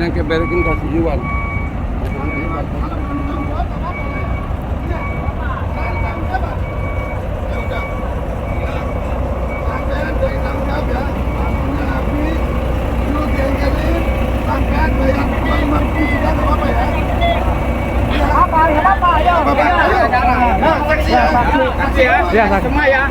yang keberikin kasih jual. Ya, semua ya.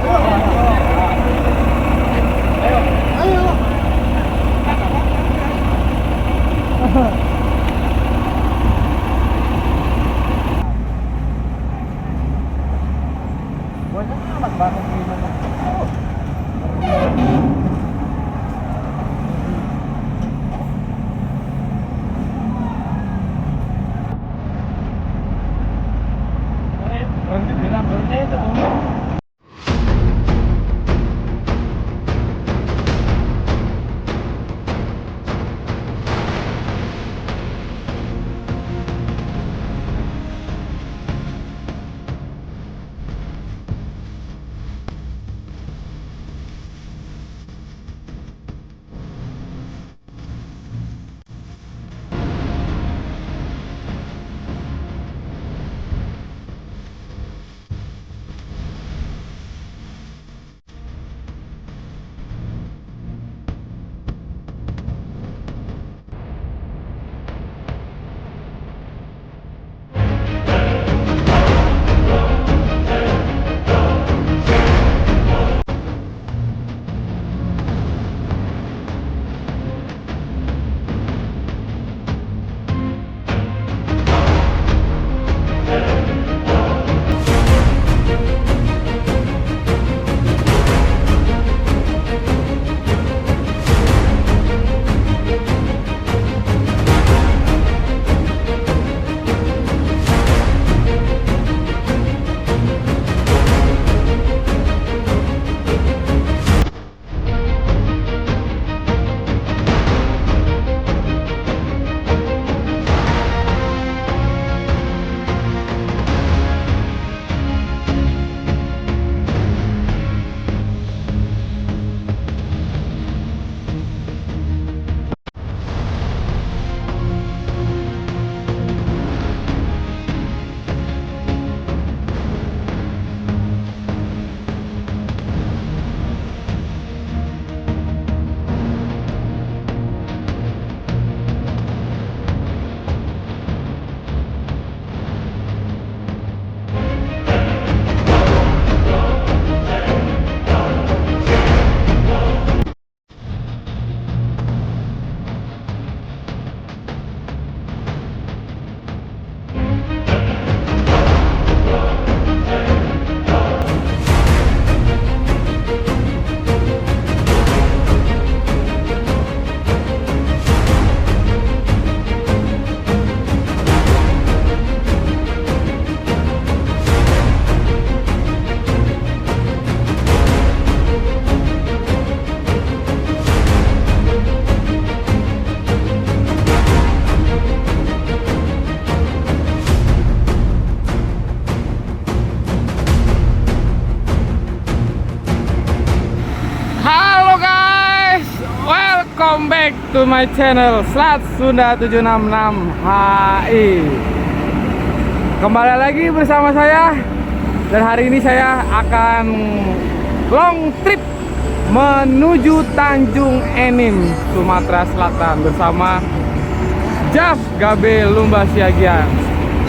Welcome back to my channel Selat Sunda 766 HI. Kembali lagi bersama saya. Dan hari ini saya akan long trip menuju Tanjung Enim, Sumatera Selatan bersama JAF Gabe Lumba Siagian,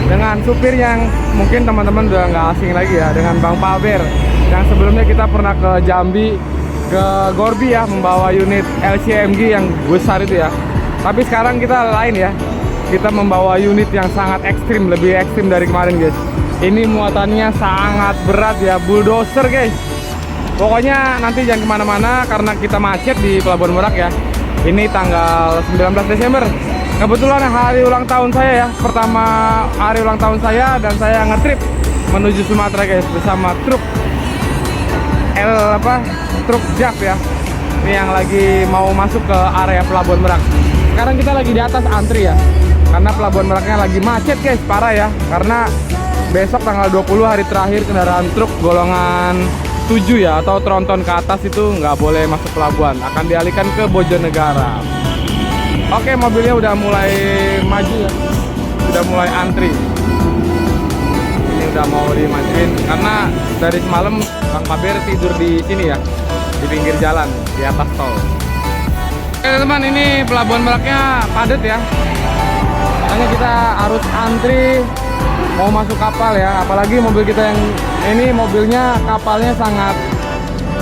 dengan supir yang mungkin teman-teman udah nggak asing lagi ya, dengan Bang Paber. Yang sebelumnya kita pernah ke Jambi, ke Gorbi ya, membawa unit LCMG yang besar itu ya. Tapi sekarang kita lain ya, kita membawa unit yang sangat ekstrim, lebih ekstrim dari kemarin guys. Ini muatannya sangat berat ya, bulldozer guys. Pokoknya nanti jangan kemana-mana karena kita macet di Pelabuhan Merak ya. Ini tanggal 19 Desember. Kebetulan hari ulang tahun saya ya, pertama hari ulang tahun saya, dan saya ngetrip menuju Sumatera guys bersama truk truk JAF ya. Ini yang lagi mau masuk ke area Pelabuhan Merak. Sekarang kita lagi di atas antri ya, karena Pelabuhan Meraknya lagi macet guys, parah ya. Karena besok tanggal 20 hari terakhir kendaraan truk golongan 7 ya, atau tronton ke atas itu nggak boleh masuk pelabuhan, akan dialihkan ke Bojonegara. Oke, mobilnya udah mulai maju ya. Udah mulai antri. Ini udah mau dimajuin karena dari semalam Bang Paber tidur di sini ya, di pinggir jalan, di atas tol. Oke teman, ini pelabuhan Meraknya padat ya. Makanya kita harus antri mau masuk kapal ya. Apalagi mobil kita yang ini mobilnya kapalnya sangat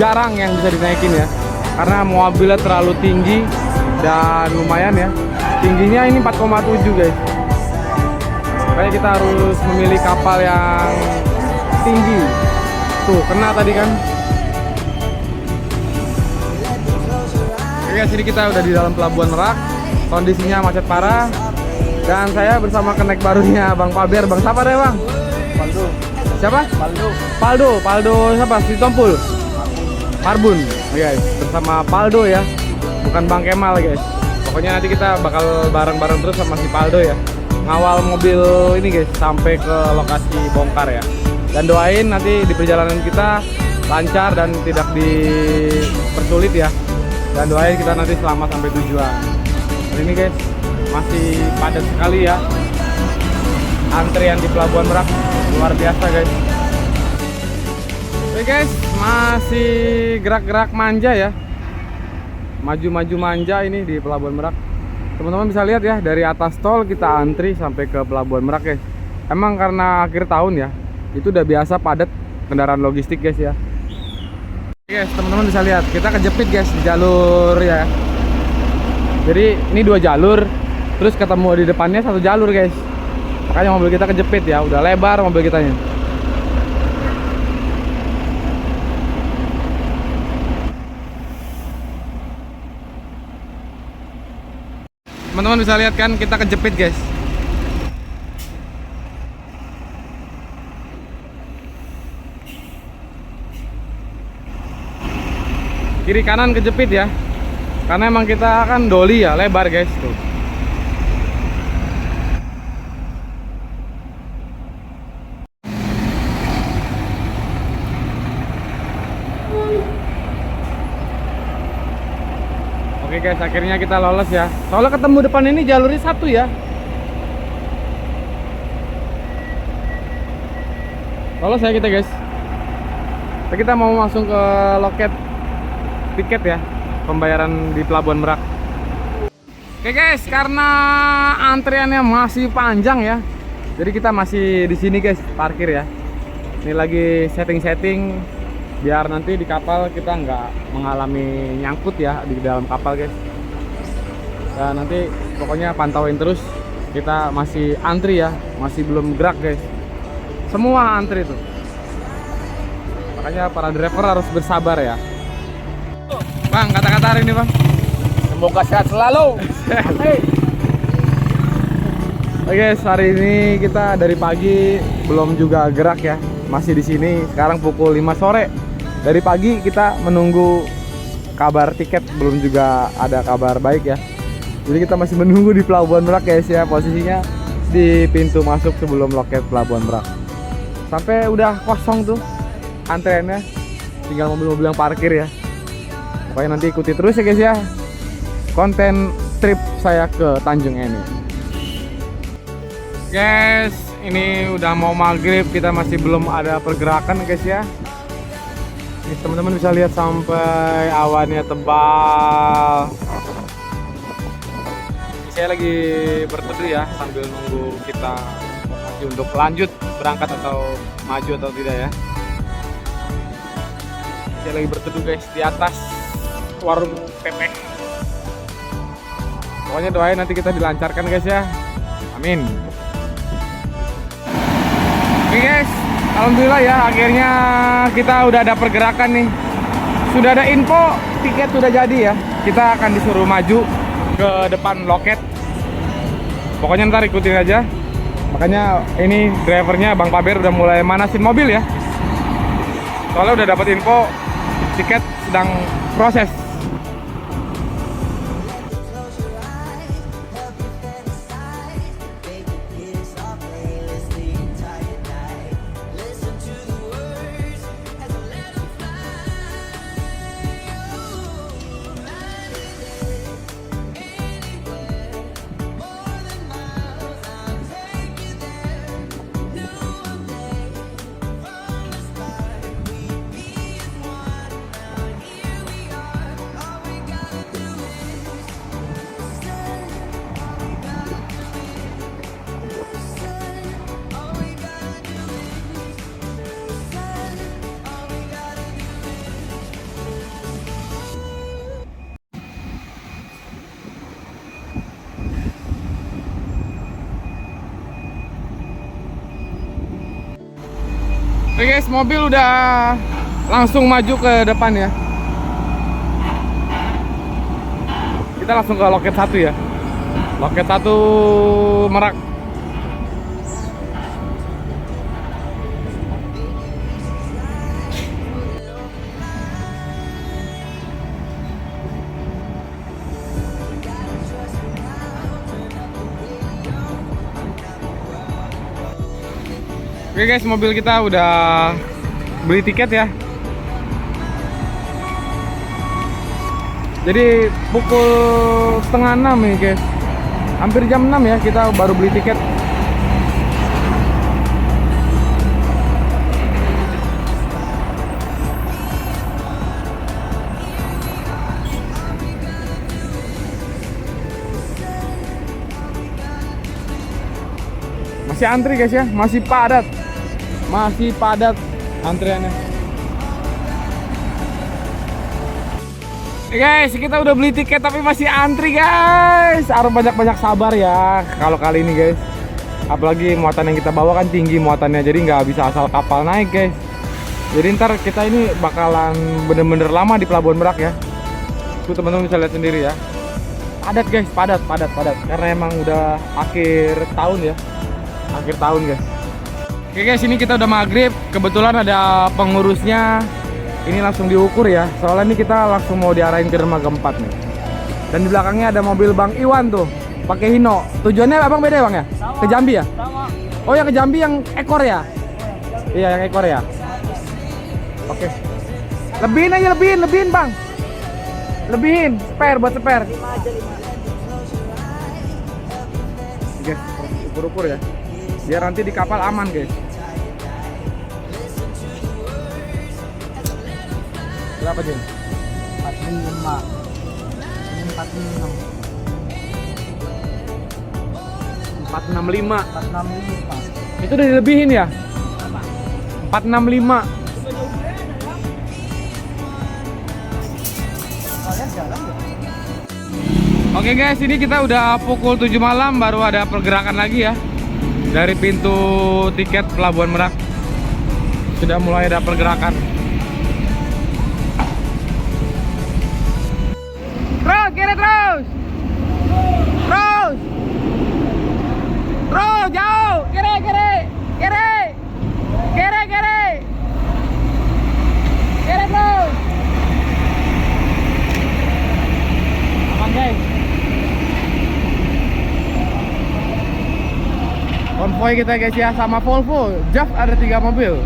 jarang yang bisa dinaikin ya. Karena mobilnya terlalu tinggi dan lumayan ya. Tingginya ini 4,7 guys. Makanya kita harus memilih kapal yang tinggi. Tuh, kena tadi kan. Oke guys, ini kita udah di dalam pelabuhan Merak. Kondisinya macet parah. Dan saya bersama kenek barunya Bang Paber. Bang siapa deh Bang? Paldo. Siapa? Paldo siapa? Si Tompul? Marbun guys, bersama Paldo ya. Bukan Bang Kemal guys. Pokoknya nanti kita bakal bareng-bareng terus sama si Paldo ya, ngawal mobil ini guys sampai ke lokasi bongkar ya. Dan doain nanti di perjalanan kita lancar dan tidak dipersulit ya. Dan doain kita nanti selamat sampai tujuan. Dan ini guys masih padat sekali ya, antrian di Pelabuhan Merak luar biasa guys. Oke guys, masih gerak-gerak manja ya, maju-maju manja ini di Pelabuhan Merak. Teman-teman bisa lihat ya, dari atas tol kita antri sampai ke Pelabuhan Merak guys. Emang karena akhir tahun ya, itu udah biasa padat kendaraan logistik guys ya. Guys, teman-teman bisa lihat kita kejepit guys di jalur ya. Jadi ini 2 jalur, terus ketemu di depannya 1 jalur guys. Makanya mobil kita kejepit ya, udah lebar mobil kitanya. Teman-teman bisa lihat kan kita kejepit guys. Kiri kanan kejepit ya. Karena emang kita kan doli ya, lebar guys tuh. Oke guys, akhirnya kita lolos ya. Soalnya ketemu depan ini jalurnya 1 ya. Lolos ya kita guys. Kita mau langsung ke loket tiket ya, pembayaran di Pelabuhan Merak. Oke guys, karena antriannya masih panjang ya, jadi kita masih di sini guys, parkir ya. Ini lagi setting-setting biar nanti di kapal kita nggak mengalami nyangkut ya di dalam kapal guys. Dan nanti pokoknya pantauin terus, kita masih antri ya, masih belum gerak guys. Semua antri tuh. Makanya para driver harus bersabar ya. Bang, kata-kata hari ini bang? Semoga sehat selalu. Oke guys, hari ini kita dari pagi belum juga gerak ya, masih di sini. Sekarang pukul 5 sore. Dari pagi kita menunggu kabar tiket, belum juga ada kabar baik ya. Jadi kita masih menunggu di Pelabuhan Merak guys ya, posisinya di pintu masuk sebelum loket Pelabuhan Merak. Sampai udah kosong tuh antreannya, tinggal mobil-mobil yang parkir ya. Pokoknya nanti ikuti terus ya guys ya, konten trip saya ke Tanjung Enim. Guys, ini udah mau maghrib, kita masih belum ada pergerakan guys ya. Ini teman-teman bisa lihat sampai awannya tebal. Saya lagi berteduh ya sambil nunggu kita masih untuk lanjut berangkat atau maju atau tidak ya. Saya lagi berteduh guys di atas warung pepeng. Pokoknya doain nanti kita dilancarkan guys ya, amin. Oke guys, alhamdulillah ya, akhirnya kita udah ada pergerakan nih. Sudah ada info, tiket sudah jadi ya. Kita akan disuruh maju ke depan loket. Pokoknya ntar ikutin aja. Makanya ini drivernya Bang Paber udah mulai manasin mobil ya. Soalnya udah dapat info tiket sedang proses. Oke guys, mobil udah langsung maju ke depan ya. Kita langsung ke loket 1 ya. Loket 1 Merak. Oke guys, mobil kita udah beli tiket ya. Jadi pukul setengah 6 nih guys. Hampir jam 6 ya kita baru beli tiket. Masih antri guys ya, masih padat. Masih padat antriannya. Guys, kita udah beli tiket tapi masih antri guys. Harus banyak-banyak sabar ya kalau kali ini guys. Apalagi muatan yang kita bawa kan tinggi muatannya, jadi nggak bisa asal kapal naik guys. Jadi ntar kita ini bakalan bener-bener lama di Pelabuhan Merak ya. Tuh teman-teman bisa lihat sendiri ya. Padat guys, padat. Karena emang udah akhir tahun ya. Akhir tahun guys. Oke guys, ini kita udah maghrib. Kebetulan ada pengurusnya. Ini langsung diukur ya. Soalnya ini kita langsung mau diarahin ke dermaga 4 nih. Dan di belakangnya ada mobil Bang Iwan tuh, pakai Hino. Tujuannya abang beda ya bang ya? Sama, ke Jambi ya? Sama. Oh yang ke Jambi yang ekor ya? Iya yang ekor ya. Oke. Lebihin aja, lebihin bang. Lebihin, spare buat spare. Guys, ukur-ukur ya. Biar nanti di kapal aman guys. Berapa Jen? 45. Ini 46. 465. 465. Itu udah dilebihin ya? 465. Oke guys, ini kita udah pukul 7 malam baru ada pergerakan lagi ya. Dari pintu tiket Pelabuhan Merak sudah mulai ada pergerakan. Terus, kiri terus. Terus, jauh. Kiri. Kiri terus. Aman guys. Konvoy kita guys ya, sama Volvo Jav ada 3 mobil.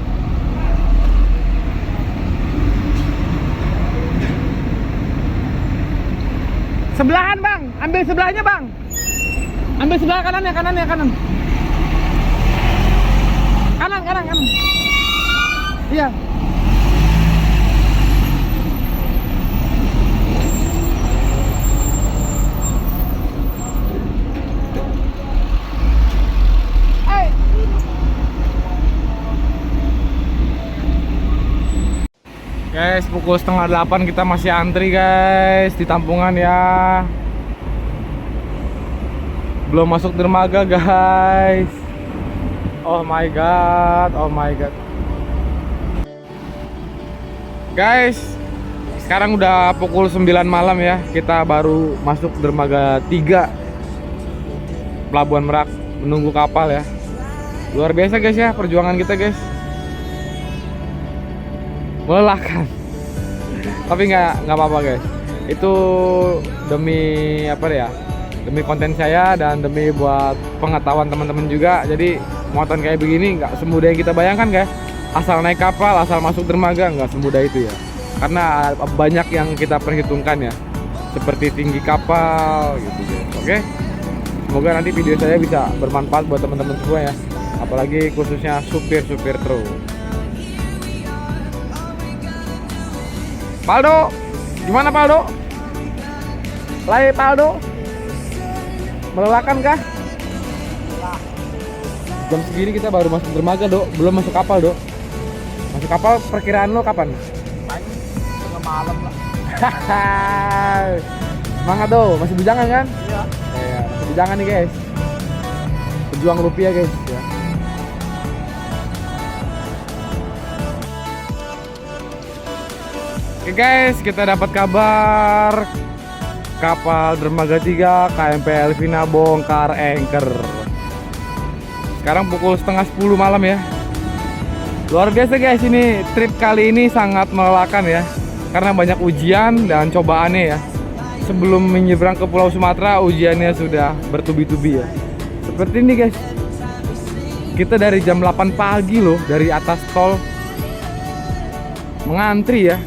Sebelahan bang, ambil sebelahnya bang. Ambil sebelah kanan. Kanan. Iya. Guys, pukul setengah 8 kita masih antri guys di tampungan ya. Belum masuk dermaga guys. Oh my god. Guys, sekarang udah pukul 9 malam ya. Kita baru masuk dermaga 3 Pelabuhan Merak, menunggu kapal ya. Luar biasa guys ya perjuangan kita guys. Melelahkan. Tapi nggak apa-apa guys. Itu demi apa ya? Demi konten saya dan demi buat pengetahuan teman-teman juga. Jadi muatan kayak begini nggak semudah yang kita bayangkan guys. Asal naik kapal, asal masuk dermaga nggak semudah itu ya. Karena banyak yang kita perhitungkan ya. Seperti tinggi kapal gitu guys. Oke. Semoga nanti video saya bisa bermanfaat buat teman-teman semua ya. Apalagi khususnya supir-supir truk. Paldo, gimana Paldo? Lay Paldo, melelahkan kah? Jam segini kita baru masuk dermaga dok, belum masuk kapal dok. Masuk kapal perkiraan lo kapan? Tengah malam lah. Semangat dong, masih bujangan kan? Iya. Iya, masih bujangan nih guys. Pejuang rupiah guys. Ya. Oke guys, kita dapat kabar kapal dermaga 3 KMP Elvina bongkar anchor. Sekarang pukul setengah 10 malam ya. Luar biasa guys, ini trip kali ini sangat melelahkan ya, karena banyak ujian dan cobaannya ya. Sebelum menyeberang ke Pulau Sumatera, ujiannya sudah bertubi-tubi ya. Seperti ini guys, kita dari jam 8 pagi loh, dari atas tol mengantri ya.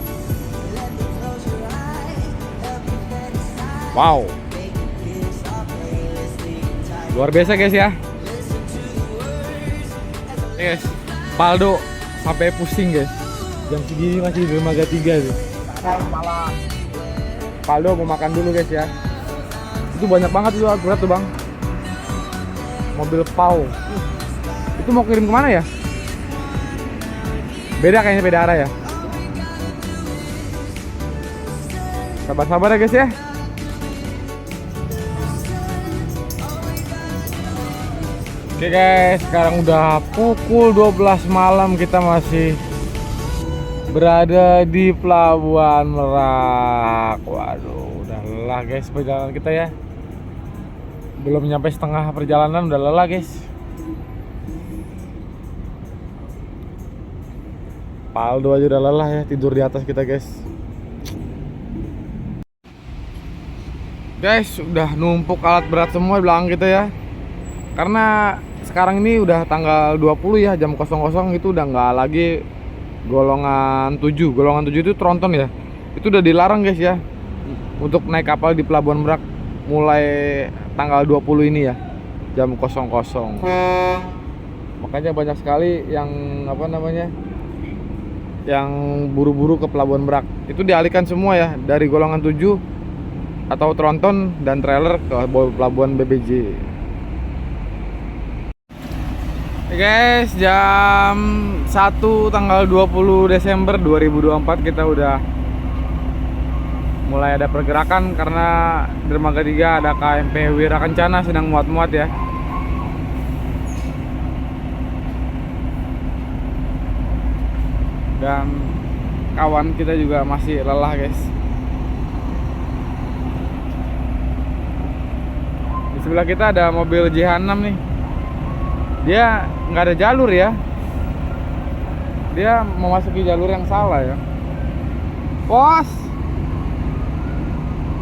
Wow, luar biasa guys ya. Guys, Paldo sampai pusing guys. Jam segini masih di dermaga 3 tuh. Paldo mau makan dulu guys ya. Itu banyak banget itu alat berat tuh bang. Mobil PAU. Itu mau kirim kemana ya? Beda kayaknya, beda arah ya. Sabar-sabar ya guys ya. Oke guys, sekarang udah pukul 12 malam, kita masih berada di Pelabuhan Merak. Waduh, udah lelah guys perjalanan kita ya. Belum nyampe setengah perjalanan udah lelah guys. Paldo aja udah lelah ya, tidur di atas kita guys. Guys, udah numpuk alat berat semua di belakang kita ya. Karena sekarang ini udah tanggal 20 ya, jam 00 itu udah nggak lagi golongan 7. Golongan 7 itu tronton ya. Itu udah dilarang guys ya untuk naik kapal di Pelabuhan Merak mulai tanggal 20 ini ya, jam 00. Makanya banyak sekali yang yang buru-buru ke Pelabuhan Merak. Itu dialihkan semua ya dari golongan 7 atau tronton dan trailer ke Pelabuhan BBJ. Guys, jam 1 tanggal 20 Desember 2024 kita udah mulai ada pergerakan karena dermaga 3 ada KMP Wirakencana sedang muat-muat ya. Dan kawan kita juga masih lelah guys. Di sebelah kita ada mobil JH6 nih. Dia nggak ada jalur ya, dia memasuki jalur yang salah ya. Bos,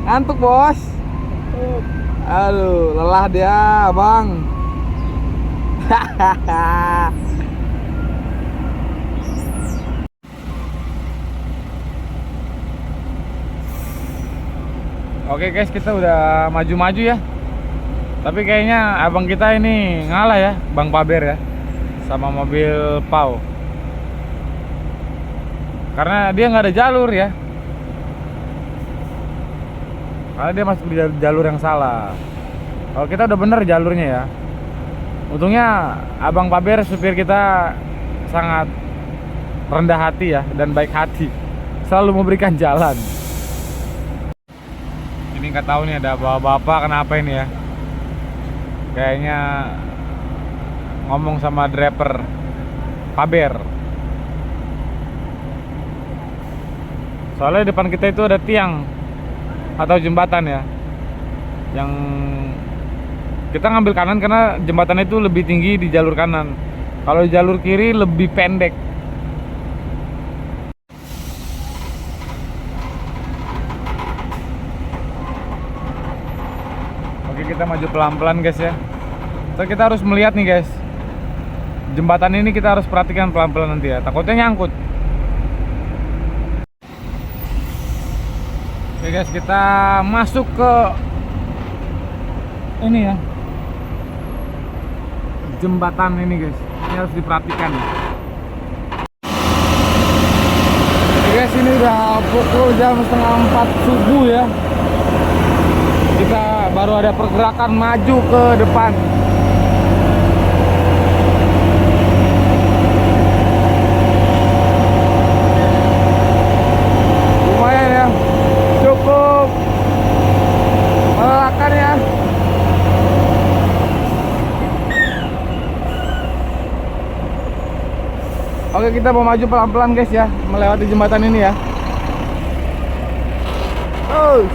ngantuk bos. Aduh, lelah dia bang. Oke guys, kita udah maju-maju ya. Tapi kayaknya abang kita ini ngalah ya, Bang Paber ya, sama mobil PAU. Karena dia nggak ada jalur ya. Karena dia masuk di jalur yang salah. Kalau kita udah bener jalurnya ya. Untungnya abang Paber supir kita sangat rendah hati ya dan baik hati, selalu memberikan jalan. Ini nggak tahu nih ada bapak-bapak kenapa ini ya. Kayaknya ngomong sama driver Paber. Soalnya di depan kita itu ada tiang atau jembatan ya, yang kita ngambil kanan karena jembatan itu lebih tinggi di jalur kanan. Kalau di jalur kiri lebih pendek. Oke, kita maju pelan-pelan guys ya. So, kita harus melihat nih guys, jembatan ini kita harus perhatikan pelan-pelan nanti ya, takutnya nyangkut. Oke guys, kita masuk ke ini ya, jembatan ini guys, ini harus diperhatikan. Oke guys, ini udah pukul jam 3:30 subuh ya. Kita baru ada pergerakan maju ke depan. Lumayan ya, cukup melelahkan ya. Oke, kita mau maju pelan-pelan guys ya, melewati jembatan ini ya. terus.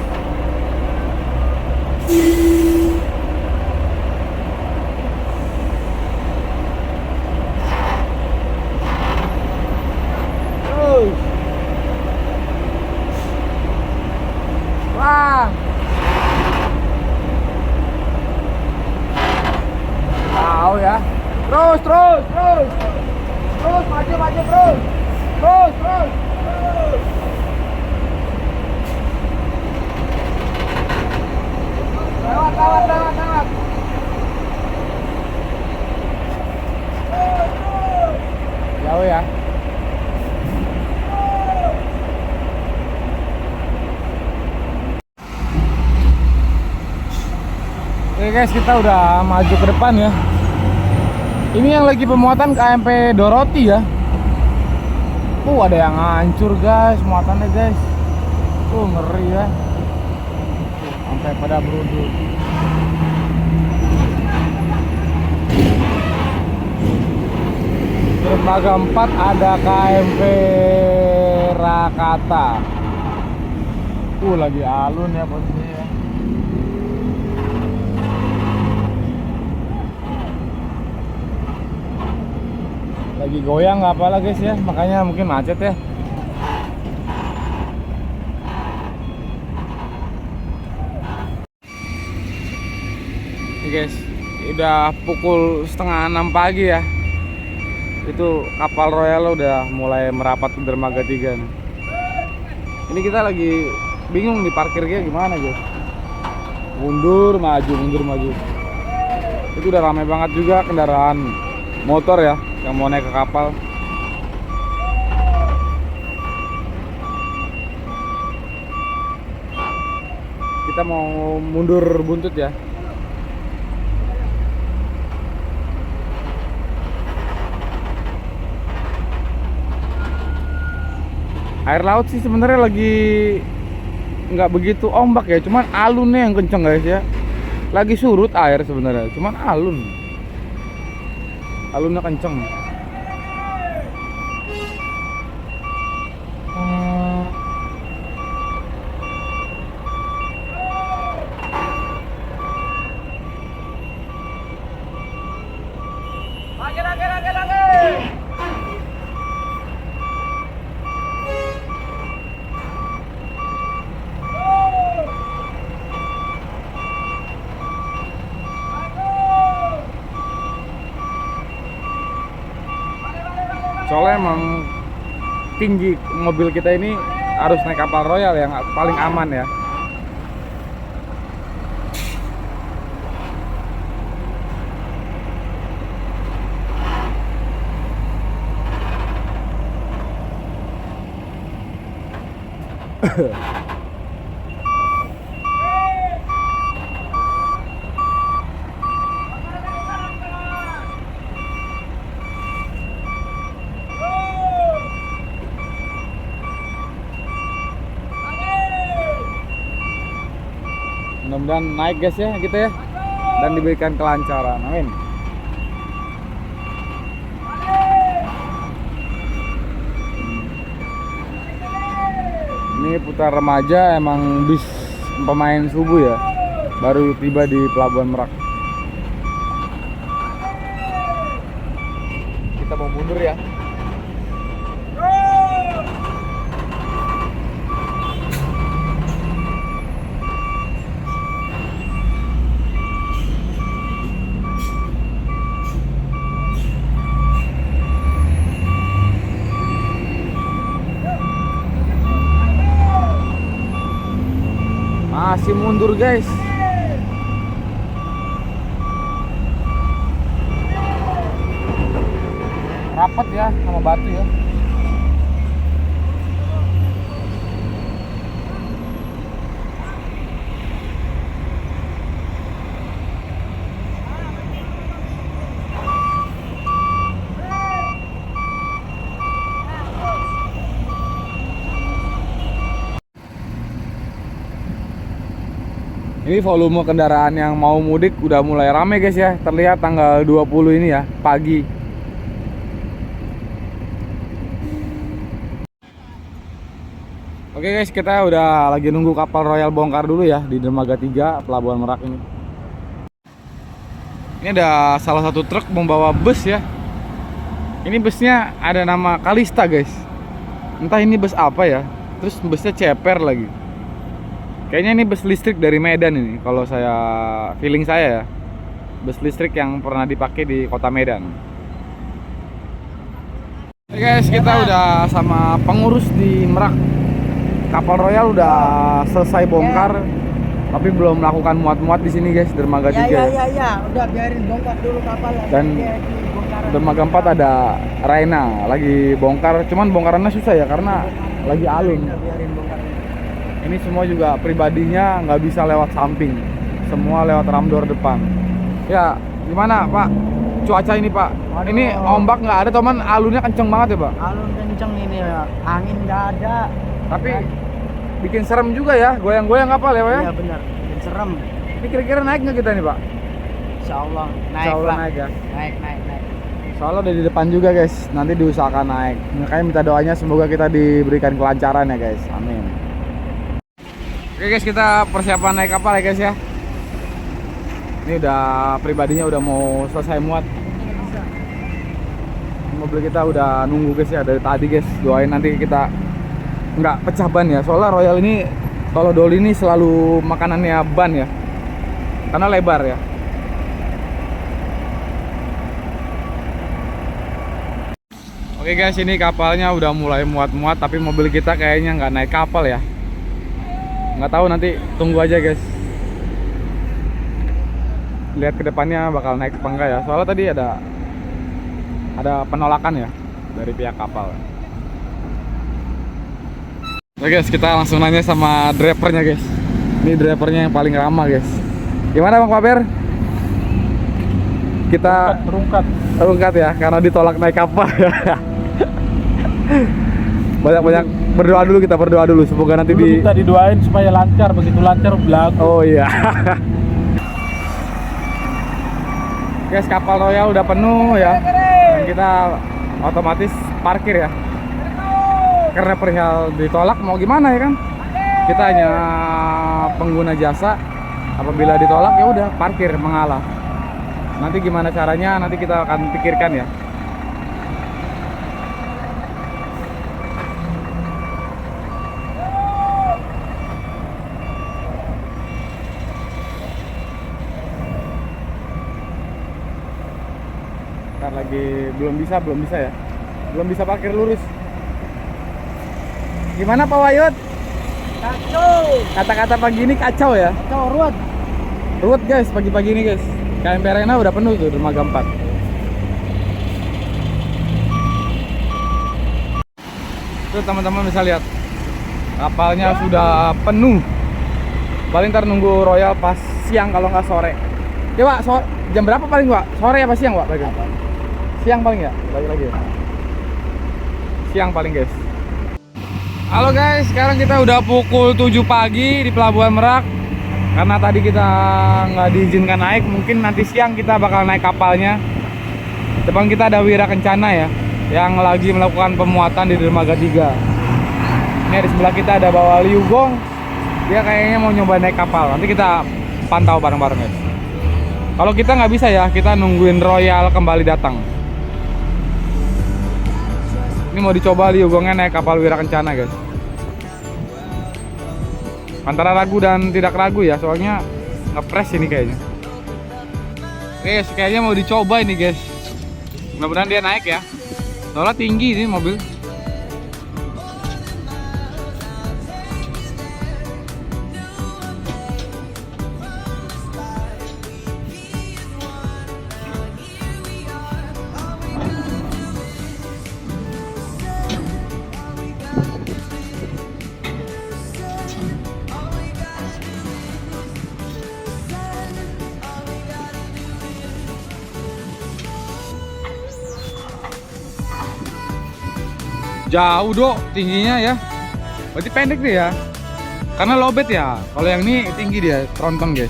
Terus. Wah. Tahu ya. Terus, terus, terus. Terus, maju, maju, terus. Terus, terus. Terus. Lewat, lewat, lewat, lewat. Jauh ya. Oke guys, kita udah maju ke depan ya. Ini yang lagi pemuatan KMP Doroti ya. Ada yang hancur guys, muatannya guys. Ngeri ya. Sampai pada beruduk. Dermaga 4 ada KMP Rakata. Lagi alun ya posisinya ya. Lagi goyang nggak apalah guys ya, makanya mungkin macet ya. Ini guys, udah pukul 5:30 pagi ya. Itu kapal Royal udah mulai merapat ke dermaga 3 nih. Ini kita lagi bingung nih parkirnya gimana guys. Mundur maju, mundur maju. Itu udah ramai banget juga kendaraan motor ya yang mau naik ke kapal. Kita mau mundur buntut ya. Air laut sih sebenarnya lagi nggak begitu ombak ya, cuman alunnya yang kenceng guys ya. Lagi surut air sebenarnya, cuman alunnya kenceng. Soalnya emang tinggi mobil kita ini harus naik kapal Royal yang paling aman ya. Mudah-mudahan naik guys ya kita ya, dan diberikan kelancaran, amin. Ini putar remaja, emang bis pemain subuh ya, baru tiba di Pelabuhan Merak. Kita mau mundur ya. Masih mundur guys. Rapat ya sama batu ya. Ini volume kendaraan yang mau mudik udah mulai rame guys ya. Terlihat tanggal 20 ini ya, pagi. Oke Oke guys, kita udah lagi nunggu kapal Royal bongkar dulu ya di Dermaga 3 Pelabuhan Merak ini. Ini ada salah satu truk membawa bus ya. Ini busnya ada nama Kalista guys. Entah ini bus apa ya. Terus busnya ceper lagi. Kayaknya ini bus listrik dari Medan ini. Kalau saya feeling saya ya, bus listrik yang pernah dipakai di kota Medan. Oke guys, kita udah sama pengurus di Merak. Kapal Royal udah selesai bongkar. Tapi belum melakukan muat-muat di sini guys, Dermaga 3. Ya, udah biarin bongkar dulu kapal. Dan Dermaga 4 ada Raina lagi bongkar, cuman bongkarannya susah ya karena lagi alun. Ini semua juga pribadinya nggak bisa lewat samping, semua lewat ramdor depan. Ya, gimana Pak? Cuaca ini Pak? Waduh. Ini ombak nggak ada, teman, alunnya kenceng banget ya Pak? Alun kenceng ini ya, angin nggak ada. Tapi bikin serem juga ya, goyang-goyang kapal ya Pak ya? Iya benar, bikin serem. Ini kira-kira naik nggak kita nih Pak? Insya Allah naik. Insya Allah Pak. naik ya. Naik. Soalnya udah di depan juga guys, nanti diusahakan naik. Makanya minta doanya semoga kita diberikan kelancaran ya guys, amin. Oke guys, kita persiapan naik kapal ya guys ya. Ini udah pribadinya udah mau selesai muat. Mobil kita udah nunggu guys ya dari tadi guys. Doain nanti kita nggak pecah ban ya. Soalnya Royal ini kalau Doli ini selalu makanannya ban ya, karena lebar ya. Oke guys, ini kapalnya udah mulai muat-muat, tapi mobil kita kayaknya nggak naik kapal ya. Nggak tahu, nanti tunggu aja guys. Lihat ke depannya bakal naik apa enggak ya. Soalnya tadi ada penolakan ya dari pihak kapal. Oke guys, kita langsung nanya sama drivernya guys. Ini drivernya yang paling ramah guys. Gimana Bang Faber? Kita terungkat ya, karena ditolak naik kapal ya. Banyak-banyak berdoa dulu, kita berdoa dulu semoga nanti Kita didoain supaya lancar, begitu lancar belagu. Oh iya. Guys, kapal Royal udah penuh ya. Dan kita otomatis parkir ya. Karena perihal ditolak mau gimana ya kan? Kita hanya pengguna jasa. Apabila ditolak ya udah parkir mengalah. Nanti gimana caranya nanti kita akan pikirkan ya. Ntar lagi belum bisa ya. Belum bisa parkir lurus. Gimana Pak Wayut? Kacau. Kata-kata pagi ini kacau ya. Kacau ruwet. Ruwet guys pagi-pagi ini guys. KMP Arena udah penuh tuh Dermaga 4. Tuh teman-teman bisa lihat. Kapalnya sudah penuh. Paling ntar nunggu Royal pas siang kalau nggak sore. Ya Pak, jam berapa paling Pak? Sore apa siang Pak? Siang paling ya? Lagi-lagi ya? Siang paling guys. Halo guys, sekarang kita udah pukul 7 pagi di Pelabuhan Merak. Karena tadi kita nggak diizinkan naik, mungkin nanti siang kita bakal naik kapalnya. Depan kita ada Wira Kencana ya, yang lagi melakukan pemuatan di Dermaga 3. Ini di sebelah kita ada Bawa Liugong. Dia kayaknya mau nyoba naik kapal. Nanti kita pantau bareng-bareng guys. Kalau kita nggak bisa ya, kita nungguin Royal kembali datang. Ini mau dicoba Liugongnya naik kapal Wira Kencana guys. Antara ragu dan tidak ragu ya, soalnya ngepres ini kayaknya. Guys, kayaknya mau dicoba ini guys. Mudah-mudahan dia naik ya. Soalnya tinggi ini mobil. Jauh dok tingginya ya. Berarti pendek deh ya. Karena lowbat ya. Kalau yang ini tinggi dia, tronton guys.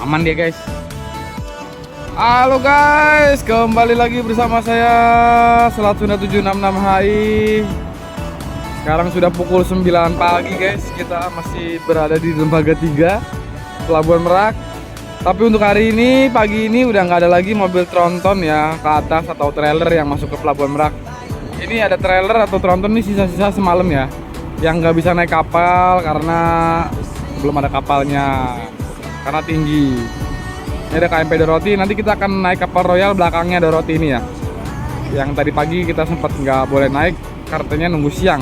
Aman dia guys. Halo guys, kembali lagi bersama saya Selat Sunda 766 HI. Sekarang sudah pukul 9 pagi guys. Kita masih berada di Dermaga 3 Pelabuhan Merak. Tapi untuk hari ini, pagi ini udah nggak ada lagi mobil tronton ya ke atas atau trailer yang masuk ke Pelabuhan Merak. Ini ada trailer atau tronton nih sisa-sisa semalam ya, yang nggak bisa naik kapal karena belum ada kapalnya, karena tinggi. Ini ada KMP Doroti. Nanti kita akan naik kapal Royal, belakangnya Doroti ini ya. Yang tadi pagi kita sempat nggak boleh naik, kartunya nunggu siang.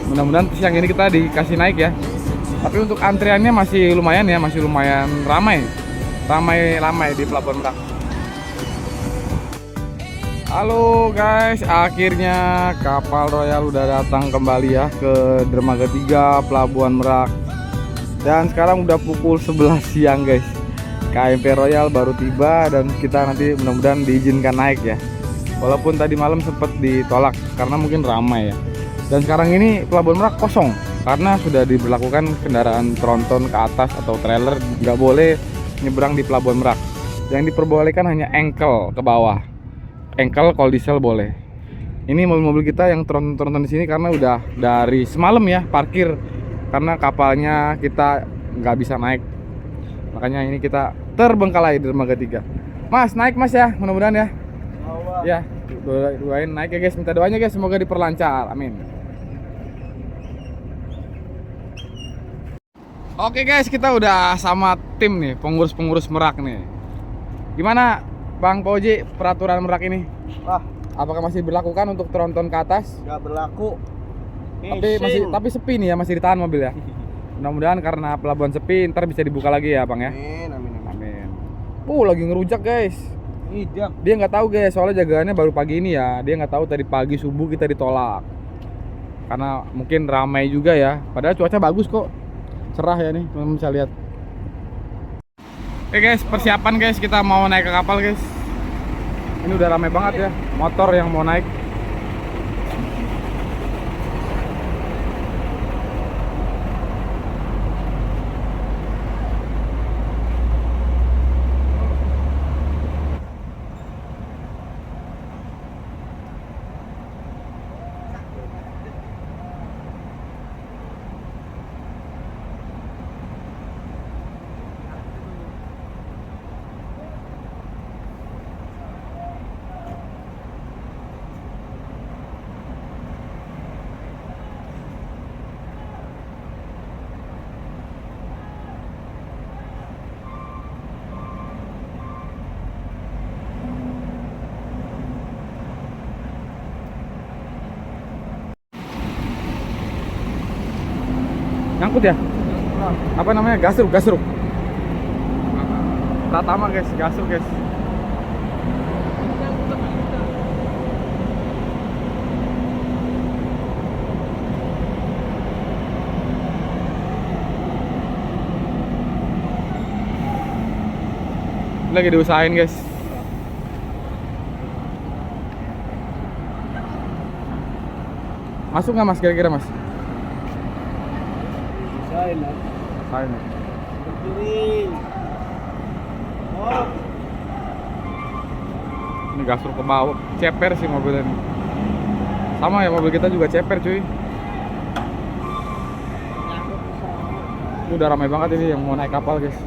Mudah-mudahan siang ini kita dikasih naik ya. Tapi untuk antriannya masih lumayan ya, masih lumayan ramai di Pelabuhan Merak. Halo guys, akhirnya kapal Royal udah datang kembali ya ke Dermaga 3 Pelabuhan Merak. Dan sekarang udah pukul 11 siang guys. KMP Royal baru tiba dan kita nanti mudah-mudahan diizinkan naik ya. Walaupun tadi malam sempat ditolak karena mungkin ramai ya. Dan sekarang ini Pelabuhan Merak kosong karena sudah diberlakukan kendaraan tronton ke atas atau trailer nggak boleh nyebrang di Pelabuhan Merak. Yang diperbolehkan hanya engkel ke bawah. Engkel kalau diesel boleh. Ini mobil-mobil kita yang tronton di sini karena udah dari semalam ya parkir karena kapalnya kita nggak bisa naik. Makanya ini kita terbengkalai di Dermaga 3. Mas, naik Mas ya, mudah-mudahan ya. Ya, doain naik ya guys, minta doanya guys, semoga diperlancar. Amin. Oke guys, kita udah sama tim nih, pengurus-pengurus Merak nih. Gimana Bang Pauji peraturan Merak ini? Wah, Apakah masih berlakukan untuk tronton ke atas? nggak berlaku. Tapi sepi nih ya, masih ditahan mobil ya. Mudah-mudahan karena pelabuhan sepi, ntar bisa dibuka lagi ya Bang ya. Amin. Lagi ngerujak guys. Idam. Dia nggak tahu guys, soalnya jagaannya baru pagi ini ya. Dia nggak tahu tadi pagi subuh kita ditolak. Karena mungkin ramai juga ya. Padahal cuaca bagus kok. Cerah ya nih, teman-teman bisa lihat. Oke guys, persiapan guys, kita mau naik ke kapal guys. Ini udah ramai banget ya, motor yang mau naik. Nyangkut ya? Apa namanya? Gasruk. Pratama guys, gasruk guys. Lagi diusahain guys. Masuk nggak Mas kira-kira Mas? Usahain. Ini gasruk ke bawah, ceper sih mobilnya nih. Sama ya, mobil kita juga ceper cuy. Ini udah ramai banget ini yang mau naik kapal guys.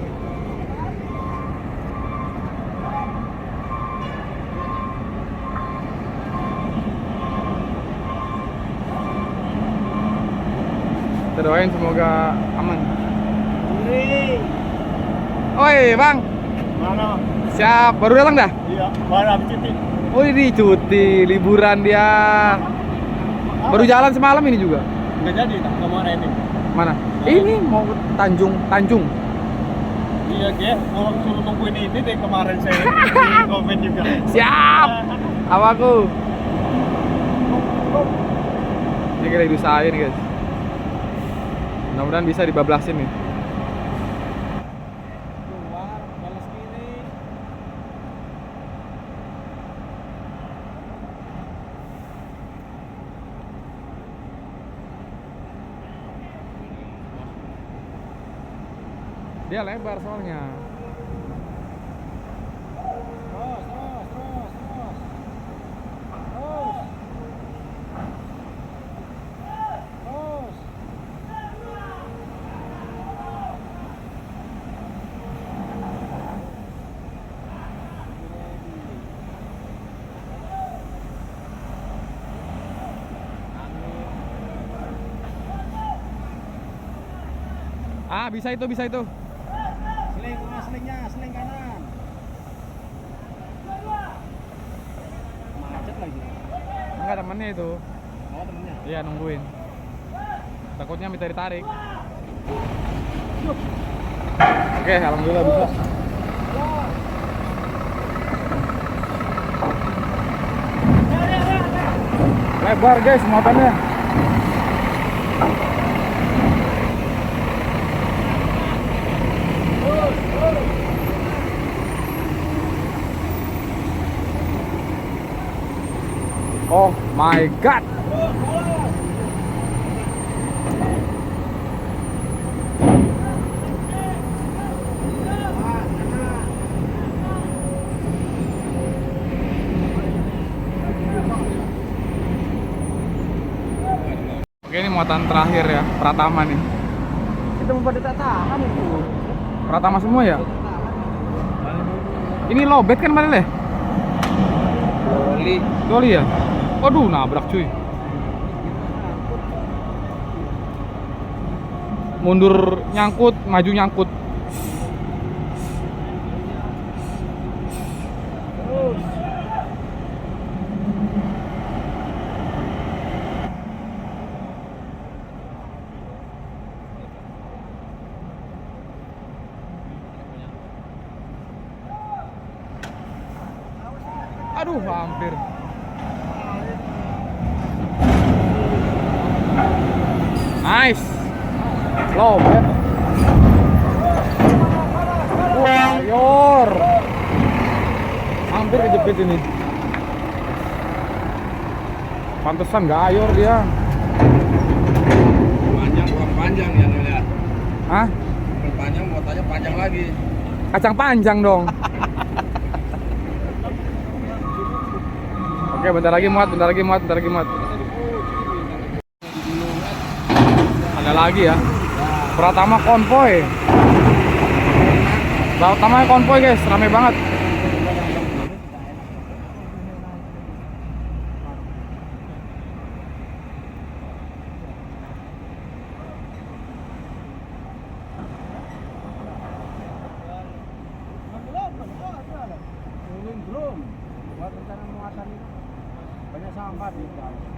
Kita doain semoga aman. Oi Bang, Mana? siap, baru datang dah? Iya, mana cuti? Oh ini cuti, liburan dia. Baru jalan semalam ini juga. Nggak jadi, tak kemana ini? Mana? Ini mau ke Tanjung. Iya, Ge. Mau suruh nungguin ini deh kemarin saya di komen juga. Siap. Apa aku? Ini kita diusahain guys. Mudah-mudahan bisa dibablasin nih. Keluar, balas kiri. Dia lebar soalnya. Terus. Ah, bisa itu, bisa itu. Seling kanan. Macet lagi. Enggak, temennya itu. Oh, temennya. Iya, nungguin. Takutnya minta ditarik. Oke, alhamdulillah bisa. Lebar guys muatannya. Oh my god. Oke, ini muatan terakhir ya, Pratama nih. Kita mau pada tak tahan itu. Pratama semua ya? Ini lowbat kan kemarin ya? Doli ya? Waduh, nabrak cuy. Mundur nyangkut, maju nyangkut. Aduh, hampir. Nice. Lobet. Wah, yor. Hampir kejepit ini. Pantesan nggak ayor dia. Panjang kurang panjang ya lihat. Hah? Panjang muatannya panjang lagi. Kacang panjang dong. Oke, bentar lagi muat. Ada lagi ya. Pratama konvoy. Pratama konvoy guys, rame banget. Belum. Buat rencana muatan itu banyak sampah di dalam.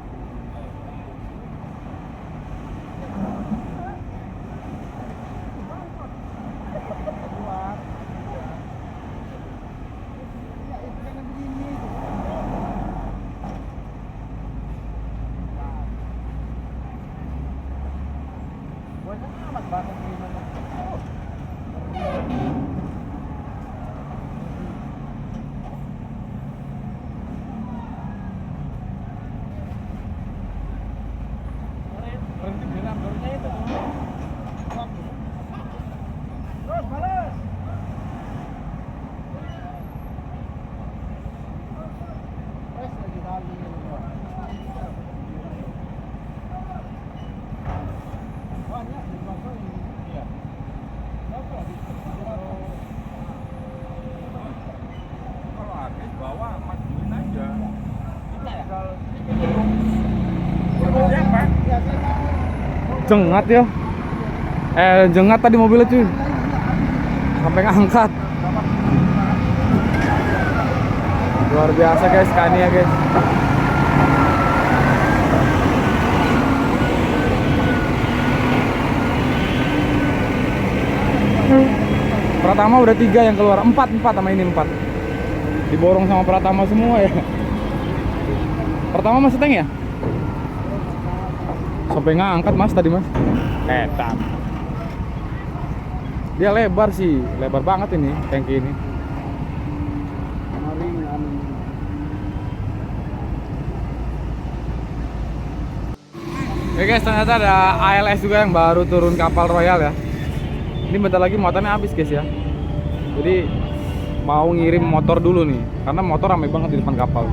Jengat ya. Jengat tadi mobilnya cuy. Sampai ngangkat. Luar biasa guys, Scania guys. Pratama udah 3 yang keluar, 4 sama ini 4. Diborong sama Pratama semua ya. Pertama Mas Teng ya? Sampai ngangkat Mas tadi Mas. Etak. Dia lebar sih, lebar banget ini tangki ini. Oke guys, ternyata ada ALS juga yang baru turun kapal Royal ya. Ini bentar lagi muatannya habis guys ya. Jadi mau ngirim motor dulu nih, karena motor ramai banget di depan kapal.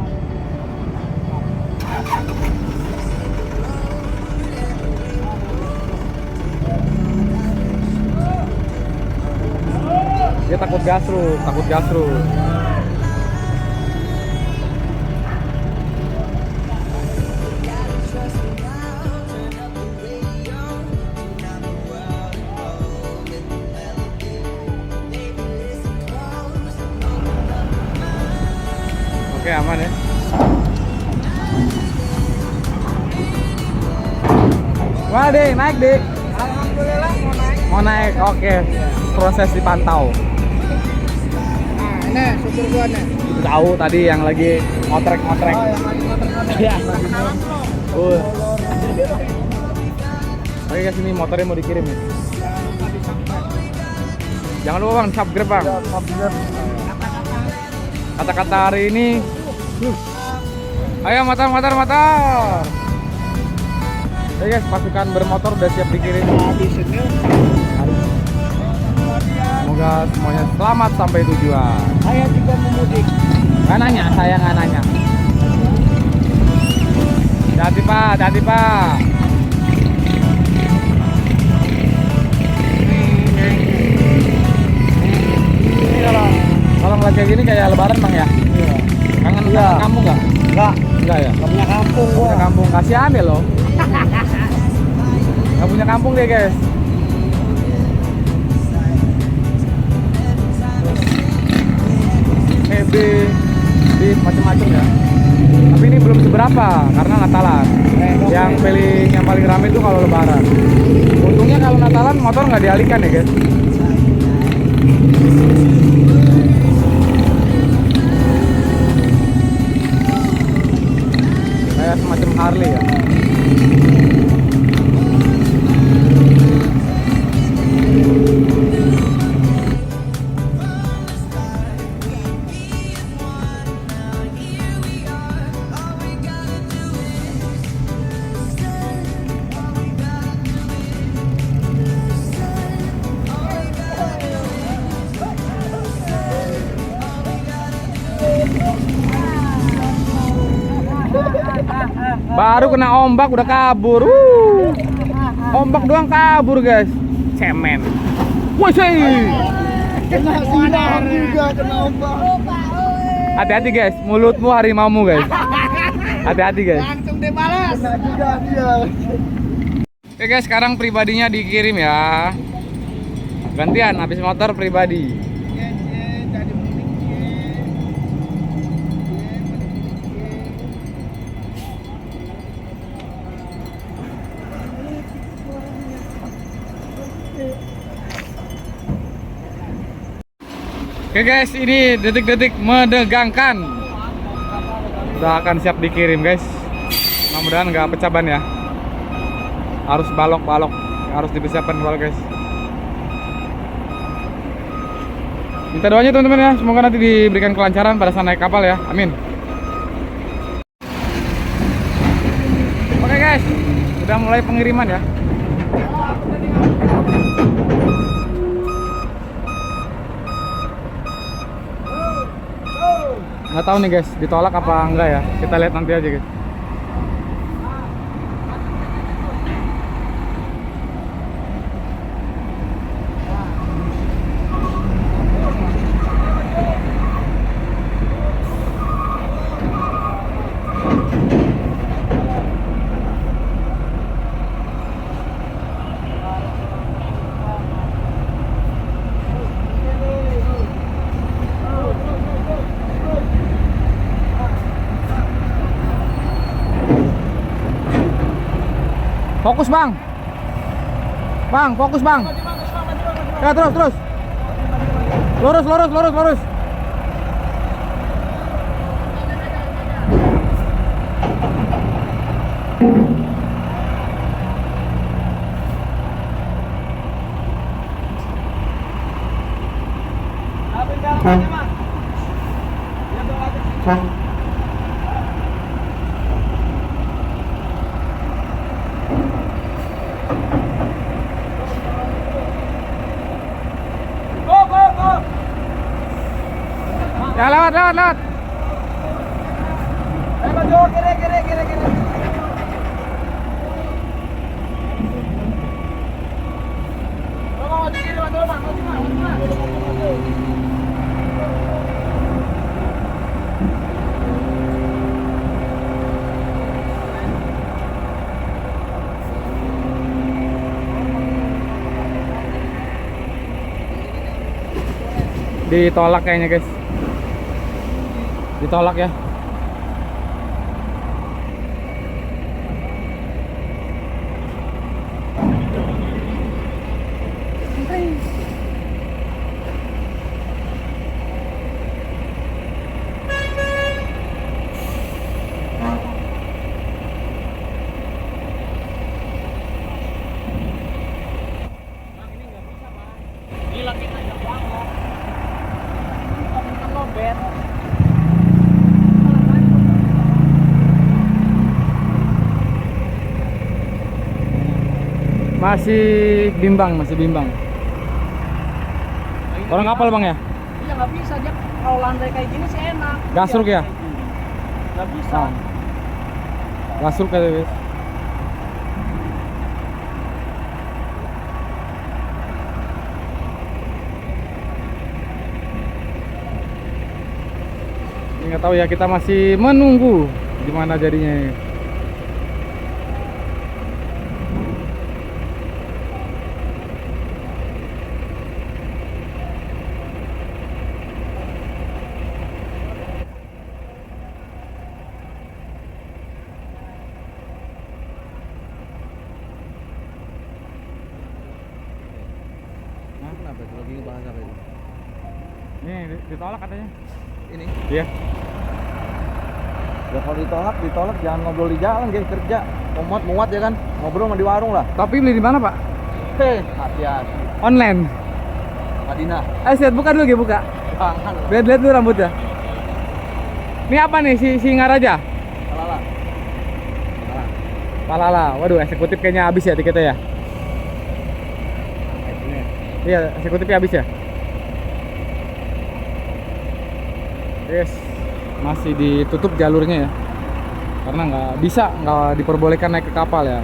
Dia takut gasruk. Oke, aman ya. Wah, Dek, naik, Dek. Alhamdulillah mau naik. Mau naik, oke. Proses dipantau. Nah, ini supir gua nih. Itu tahu tadi yang lagi ngotrek-ngotrek. Oh, yang lagi motor-motor. Iya. Oke guys, ini motornya mau dikirim nih. Jangan lupa bang, subscribe bang. Kata-kata hari ini. Ayo motor. Oke guys, pasukan bermotor udah siap dikirim. Semoga semuanya selamat sampai tujuan. Saya juga memudik. Nggak nanya, saya nggak nanya. Hati pak. Ini kalau ngeliat kayak gini kayak lebaran bang ya? Iya. Kangen Iya. kamu nggak? Enggak ya? Gak punya kampung Nggak punya gua. kampung, kasihan deh lo. Nggak punya kampung deh guys. Beef macam-macam ya. Tapi ini belum seberapa karena Natalan. Yang paling ramai itu kalau Lebaran. Untungnya kalau Natalan motor nggak dialihkan ya guys. Kayak semacam Harley ya. Baru kena ombak udah kabur. Ombak doang kabur guys. Cemen. Woi sih. Kena sinar juga, kena ombak. Hati-hati guys, mulutmu harimaumu guys. Hati-hati guys. Langsung dibalas. Kena juga dia. Oke guys, sekarang pribadinya dikirim ya. Gantian habis motor pribadi. Oke guys, ini detik-detik menegangkan. Udah akan siap dikirim guys. Mudah-mudahan nggak pecah ban ya. Harus balok-balok, harus dipersiapkan kepala guys. Minta doanya teman-teman ya, semoga nanti diberikan kelancaran pada saat naik kapal ya. Amin. Oke guys, udah mulai pengiriman ya. Nggak tahu nih guys, ditolak apa enggak ya? Kita lihat nanti aja guys. Fokus bang, fokus bang. Ya terus, lurus. Ya lewat. Kiri. Ditolak kayaknya guys. Ditolak ya. Masih bimbang, masih bimbang. Orang kapal bang ya? Iya nggak bisa dia kalau landai kayak gini sih enak. Gasruk ya? Nggak bisa. Nah. Gasruk kali wis. Ini nggak tahu ya, kita masih menunggu gimana jadinya ini. Kenapa itu lagi ngebahas apa itu? Ini ditolak katanya. Ini. Iya. Ya kalau ditolak jangan ngobrol di jalan, guys, kerja. Muat ya kan? Ngobrol sama di warung lah. Tapi beli di mana pak? Hati-hati. Online. Madinah. Set buka dulu, buka. Jangan. Lihat dulu rambutnya. Ini apa nih, si Singaraja? Kalala. Palala. Waduh, eksekutif kayaknya habis ya tiketnya ya. Iya, eksekutifnya habis ya. Yes, masih ditutup jalurnya ya, karena nggak diperbolehkan naik ke kapal ya.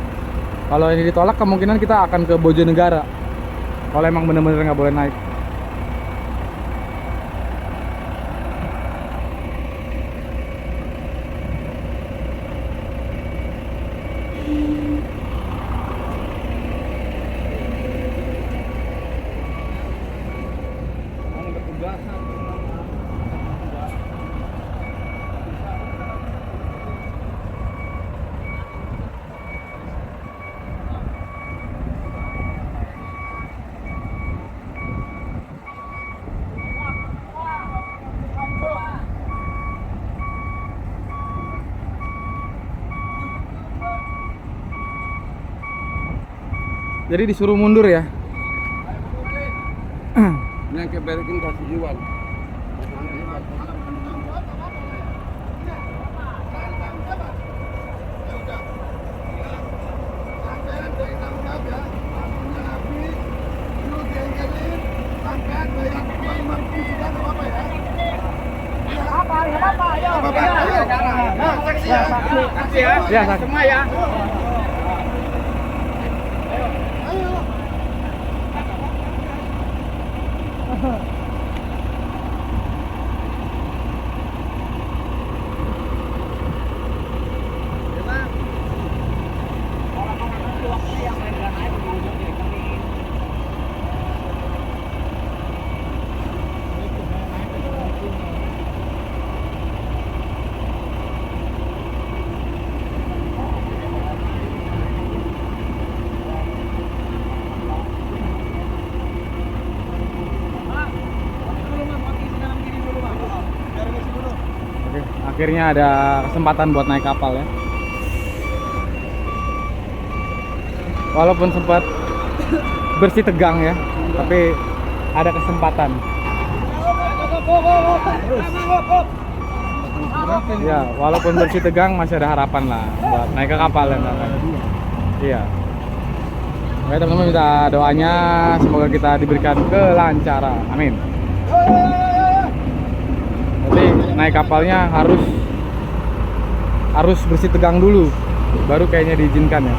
Kalau ini ditolak kemungkinan kita akan ke Bojonegara. Kalau emang bener-bener nggak boleh naik. Jadi disuruh mundur ya. Yang keberekin kasih jual. Ya, Semua ya. Oke, akhirnya ada kesempatan buat naik kapal ya. Walaupun sempat bersih tegang ya, tapi ada kesempatan. Ya, walaupun bersih tegang masih ada harapan lah buat naik ke kapal ya. Iya. Oke teman-teman, minta doanya semoga kita diberikan kelancaran. Amin. Nanti naik kapalnya harus bersih tegang dulu, baru kayaknya diizinkan ya.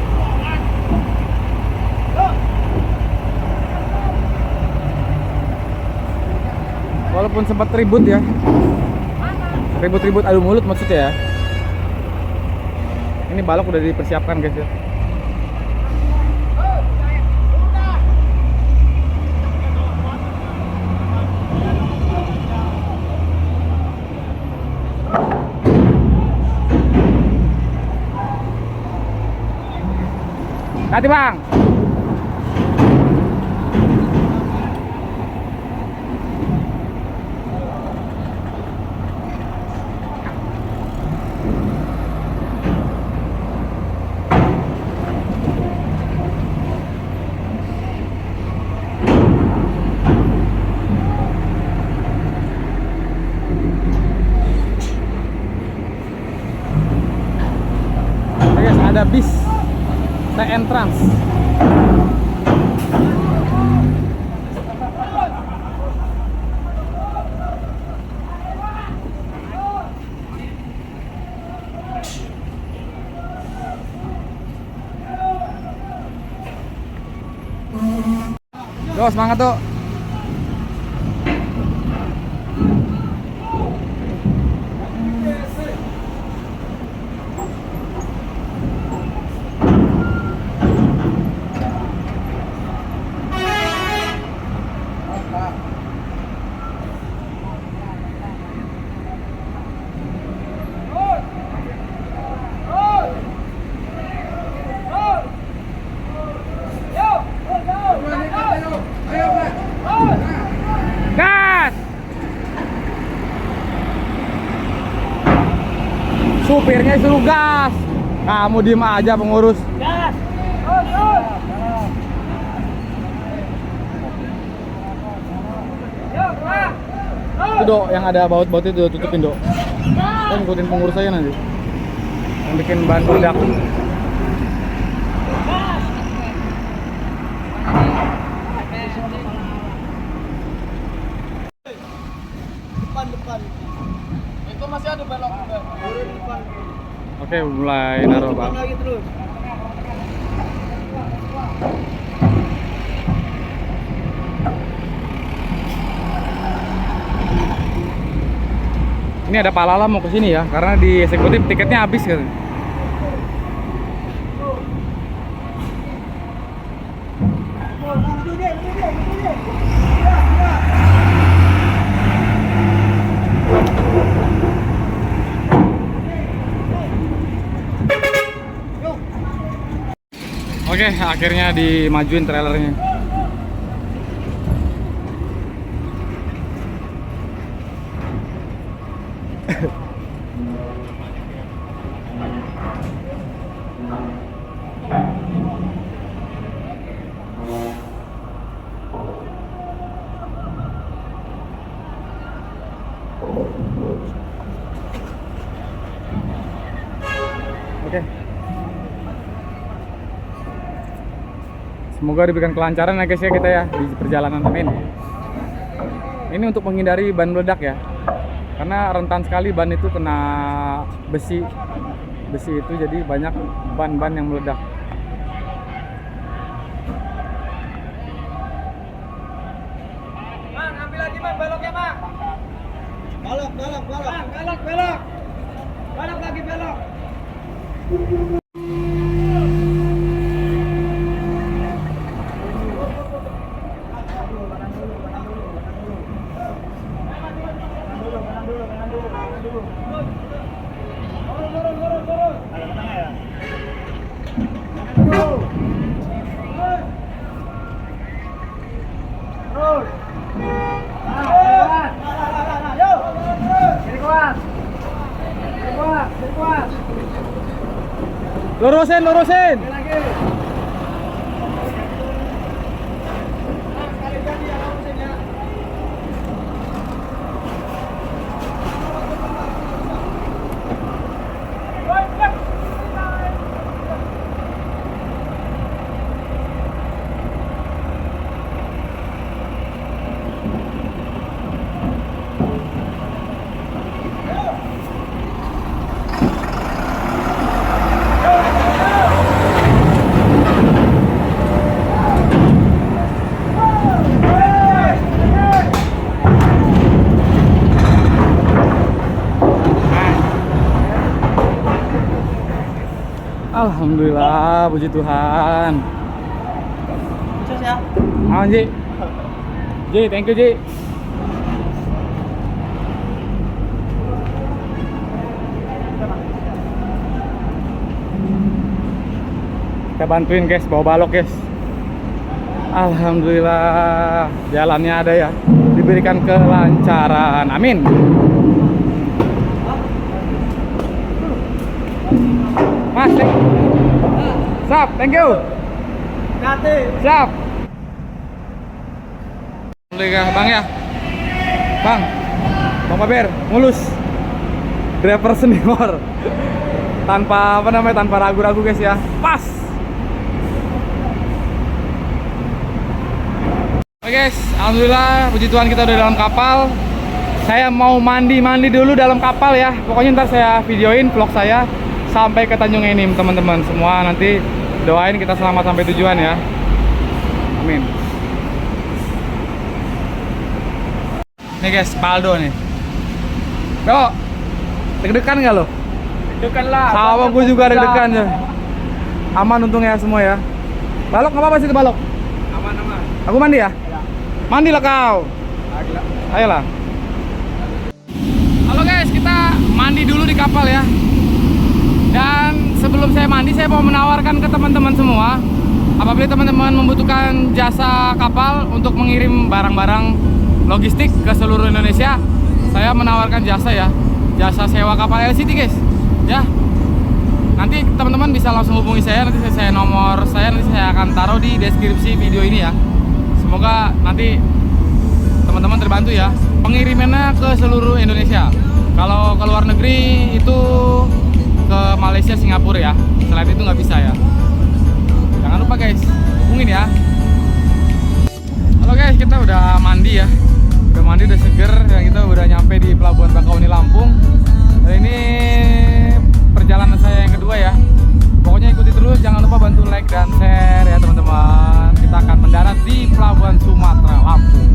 Walaupun sempat ribut ya, ribut-ribut adu mulut maksudnya ya. Ini balok udah dipersiapkan guys ya. Hati bang. ada bis T-Entrans. Yo, semangat tuh. Gas! Supirnya suruh gas. Kamu diem aja pengurus. Gas! Itu Dok, yang ada baut-baut itu tutupin Dok. Kita ngikutin pengurus saya nanti. Yang bikin bahan peledak. Depan. Itu masih ada belok juga. Depan. Oke, mulai naruh Bang. Lagi terus. Ini ada Pak Lala mau ke sini ya, karena di eksekutif tiketnya habis kan. Oke, akhirnya dimajuin trailernya. Oke. Semoga diberikan kelancaran ya guys ya kita ya di perjalanan, amin. Ini untuk menghindari ban meledak ya. Karena rentan sekali ban itu kena besi itu, jadi banyak ban-ban yang meledak. Bang, ambil lagi Bang, beloknya Bang. Belok. Bang, belok. Belok lagi belok. Lurusin. Alhamdulillah, puji Tuhan. Sukses ya. Aman Ji. Ji, thank you Ji. Kita bantuin guys, bawa balok guys. Alhamdulillah, jalannya ada ya. Diberikan kelancaran, amin. Mas, siap, thank you. Siap. Alhamdulillah Bang ya. Bang Paber, mulus. Driver senior. tanpa tanpa ragu-ragu guys ya. Pas. Oke guys, alhamdulillah puji Tuhan kita udah dalam kapal. Saya mau mandi dulu dalam kapal ya. Pokoknya ntar saya videoin vlog saya sampai ke Tanjung Enim teman-teman. Semua nanti doain kita selamat sampai tujuan ya. Amin. Nih guys, Paldo nih. Do, deg-degan nggak lo? Deg-degan lah. Sama gue juga deg-degan ya. Aman untungnya semua ya. Balok nggak apa-apa sih itu balok. Aman. Aku mandi ya? Mandi lah kau. Ayolah. Halo guys, kita mandi dulu di kapal ya. Dan sebelum saya mandi, saya mau menawarkan ke teman-teman semua, apabila teman-teman membutuhkan jasa kapal untuk mengirim barang-barang logistik ke seluruh Indonesia, saya menawarkan jasa ya, jasa sewa kapal LCT guys. Ya, nanti teman-teman bisa langsung hubungi saya. Nanti nomor saya nanti saya akan taruh di deskripsi video ini ya. Semoga nanti teman-teman terbantu ya. Pengirimannya ke seluruh Indonesia. Kalau ke luar negeri itu ke Malaysia, Singapura ya. Selain itu nggak bisa ya. Jangan lupa guys, hubungin ya. Halo guys, kita udah mandi ya. Udah mandi, udah seger, dan kita udah nyampe di Pelabuhan Bakauni, Lampung. Dan ini perjalanan saya yang kedua ya. Pokoknya ikuti terus, jangan lupa bantu like dan share ya teman-teman. Kita akan mendarat di Pelabuhan Sumatera, Lampung.